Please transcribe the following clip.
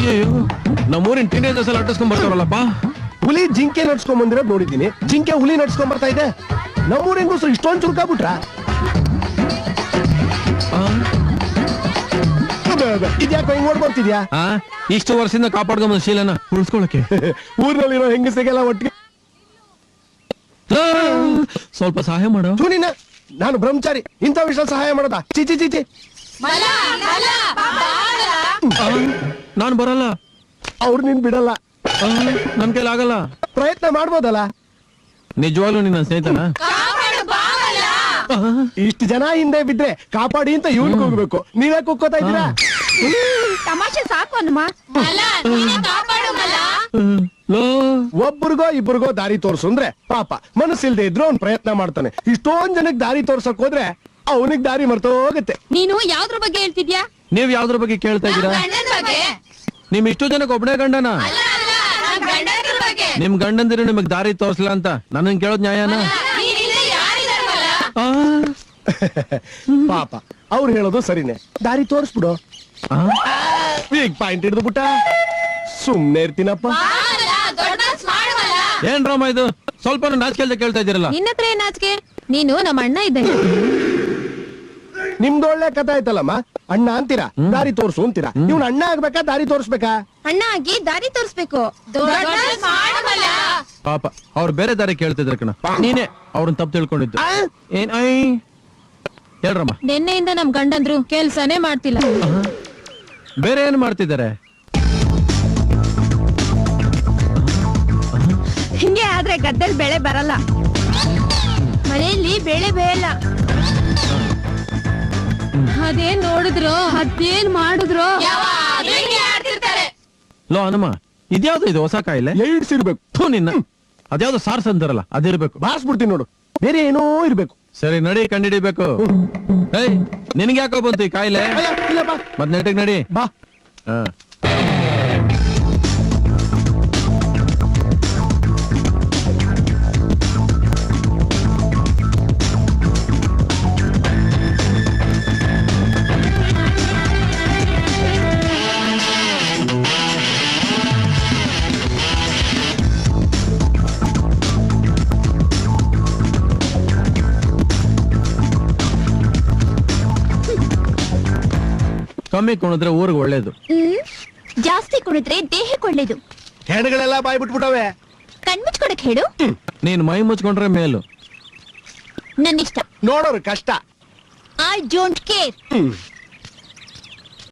ಅಯ್ಯೋ ನಮ್ಮೂರಿನ ಟೀನೇಜರ್ಸ್ ಎಲ್ಲ ಅಟ್ಟಿಸ್ಕೊಂಡ್ ಬರ್ತಾರಲ್ಲಪ್ಪ. ಹುಲಿ ಜಿಂಕೆ ನಡ್ಸ್ಕೊಂಡ್ ಬಂದಿರೋದು ನೋಡಿದ್ದೀನಿ, ಜಿಂಕೆ ಹುಲಿ ನಡ್ಸ್ಕೊಂಡ್ ಬರ್ತಾ ಇದೆ. ನಮ್ಮೂರಿಗೂ ಇಷ್ಟೊಂದು ಚುರುಕಾಗ್ಬಿಟ್ರ. ಇದ್ಯಾಕೋ ಹಿಂಗ್ ನೋಡ್ಕೊಂತಿದ್ಯಾ? ಇಷ್ಟು ವರ್ಷದಿಂದ ಕಾಪಾಡ್ಕೊಂಬ ಶೀಲನ ಉಳಿಸ್ಕೊಳಕ್ಕೆ ಊರಿನಲ್ಲಿರೋ ಹೆಂಗಸಿಗೆಲ್ಲ ಒಟ್ಟಿಗೆ ಸ್ವಲ್ಪ ಸಹಾಯ ಮಾಡೋ. ಸುನಿನ ನಾನು ಬ್ರಹ್ಮಚಾರಿ, ಇಂಥ ವಿಷಯ ಸಹಾಯ ಮಾಡೋದಾ? ಚಿಚಿ ಚಿಚಿ ನಾನ್ ಬರಲ್ಲ. ಅವ್ರು ನೀನ್ ಬಿಡಲ್ಲ. ನನ್ ಕೈಲಿ ಆಗಲ್ಲ. ಪ್ರಯತ್ನ ಮಾಡ್ಬೋದಲ್ಲ? ನಿಜವಾಗ್ಲೂ ನಿನ್ನ ಸ್ನೇಹಿತನ? ಇಷ್ಟು ಜನ ಹಿಂದೆ ಬಿದ್ರೆ ಕಾಪಾಡಿ ಅಂತ ಇವ್ನ್ ಹೋಗ್ಬೇಕು, ನೀವೇ ಕುಕ್ಕೋತಾ ಇದ್ದೀರಾ? ತಮಾಷೆ ಸಾಕು ಅನ್ನಮ್ಮ. ಒಬ್ಬರಿಗೋ ಇಬ್ಬರಿಗೋ ದಾರಿ ತೋರ್ಸು ಅಂದ್ರೆ ಪಾಪ ಮನಸ್ಸಿಲ್ದೆ ಇದ್ರು ಅವ್ನ್ ಪ್ರಯತ್ನ ಮಾಡ್ತಾನೆ. ಇಷ್ಟೊಂದ್ ಜನಕ್ ದಾರಿ ತೋರ್ಸಕ್ ಹೋದ್ರೆ ಅವನಿಗೆ ದಾರಿ ಮರ್ತೋಗತ್ತೆ. ನೀನು ಯಾವ್ದ್ರ ಬಗ್ಗೆ ಹೇಳ್ತಿದ್ಯಾ? ನೀವ್ ಯಾವ್ದ್ರ ಬಗ್ಗೆ ಕೇಳ್ತಾ ಇದ್ದೀರಾ? ನಿಮ್ ಇಷ್ಟು ಜನಕ್ಕೆ ಒಬ್ಬನೇ ಗಂಡನ? ನಿಮ್ ಗಂಡಂದಿರು ನಿಮಗ್ ದಾರಿ ತೋರ್ಸಲ್ಲ ಅಂತ ನನ್ನ ಕೇಳೋದ್ ನ್ಯಾಯನ? ಪಾಪ ಅವ್ರು ಹೇಳೋದು ಸರಿನೇ, ದಾರಿ ತೋರಿಸ್ಬಿಡು. ಈಗ ಪಾಯಿಂಟ್ ಹಿಡಿದು ಬಿಟ್ಟ. ಸುಮ್ನೆ ಇರ್ತೀನಪ್ಪ. ಏನ್ ಡ್ರಾಮಾ ಇದು? ಸ್ವಲ್ಪ ನಾಚಿಕೆ ಕೇಳ್ತಾ ಇದ್ದೀರಲ್ಲ. ನಿನ್ನ ಹತ್ರ ಏನ್ ನಾಚಿಕೆ? ನೀನು ನಮ್ಮ ಅಣ್ಣ ಇದ್ದಂಗೆ. ನಿಮ್ದೊಳ್ಳೆ ಕಥೆ ಆಯ್ತಲ್ಲಮ್ಮ. ಅಣ್ಣ ಅಂತೀರಾ, ದಾರಿ ತೋರ್ಸು ಅಂತೀರಾ. ಇವ್ನ ಅಣ್ಣ ಆಗ್ಬೇಕಾ ದಾರಿ ತೋರ್ಸ್ಬೇಕಾ? ಅಣ್ಣ ಆಗಿ ದಾರಿ ತೋರಿಸ್ಬೇಕು. ಪಾಪ ಅವ್ರು ಬೇರೆ ದಾರಿ ಕೇಳ್ತಿದ್ರ ಕಣ, ನೀನೇ ಅವ್ರನ್ನ ತಪ್ಪು ತಿಳ್ಕೊಂಡಿದ್ದು. ಏನ್ ಹೇಳ್ರಮ್ಮ. ನಿನ್ನೆಯಿಂದ ನಮ್ ಗಂಡಂದ್ರು ಕೆಲ್ಸನೇ ಮಾಡ್ತಿಲ್ಲ. ಬೇರೆ ಏನ್ ಮಾಡ್ತಿದ್ದಾರೆ? ಹಿಂಗೆ ಆದ್ರೆ ಗದ್ದೆಲ್ ಬೆಳೆ ಬರಲ್ಲ, ಮನೆಯಲ್ಲಿ ಬೆಳೆ ಬೇಯಲ್ಲ. ಅದೇನ್ ನೋಡಿದ್ರು ಅದೇನ್ ಮಾಡಿದ್ರು ಲೋ ಹನುಮ, ಇದ್ಯಾವ್ದು ಇದು ಹೊಸ ಕಾಯಿಲೆ? ಏಡ್ಸ್ ಇರ್ಬೇಕು. ನಿನ್ನ ಅದ್ಯಾವ್ದು ಸಾರ್ಸ್ ಅಂತಾರಲ್ಲ ಅದಿರ್ಬೇಕು. ಬಾರ್ಸ್ಬಿಡ್ತೀನಿ ನೋಡು, ಬೇರೆ ಏನೋ ಇರ್ಬೇಕು. ಸರಿ ನಡಿ, ಕಂಡಿಡಿಬೇಕು. ಏಯ್ ನಿನ್ಗೆ ಯಾಕೋ ಬಂತು ಈ ಕಾಯಿಲೆ? ಮತ್ ನೆಟ್ಟಿಗೆ ನಡಿ ಬಾ. ಕಮ್ಮಿ ಕುಣಿದ್ರೆ ಊರಿಗೆ ಒಳ್ಳೇದು, ಜಾಸ್ತಿ ಕುಣಿದ್ರೆ ದೇಹಕ್ಕೆ ಒಳ್ಳೇದು. ಹೆಣಗಳೆಲ್ಲ ಬಾಯ್ ಬಿಟ್ಬಿಟ್ಟವೆ. ಕಣ್ಮುಚ್ಕೊಡಕ್ ಹೇಳು. ನೀನ್ ಮೈ ಮುಚ್ಕೊಂಡ್ರೆ ಮೇಲು. ನನ್ನಿಷ್ಟ. ನೋಡೋರು ಕಷ್ಟ. I don't care.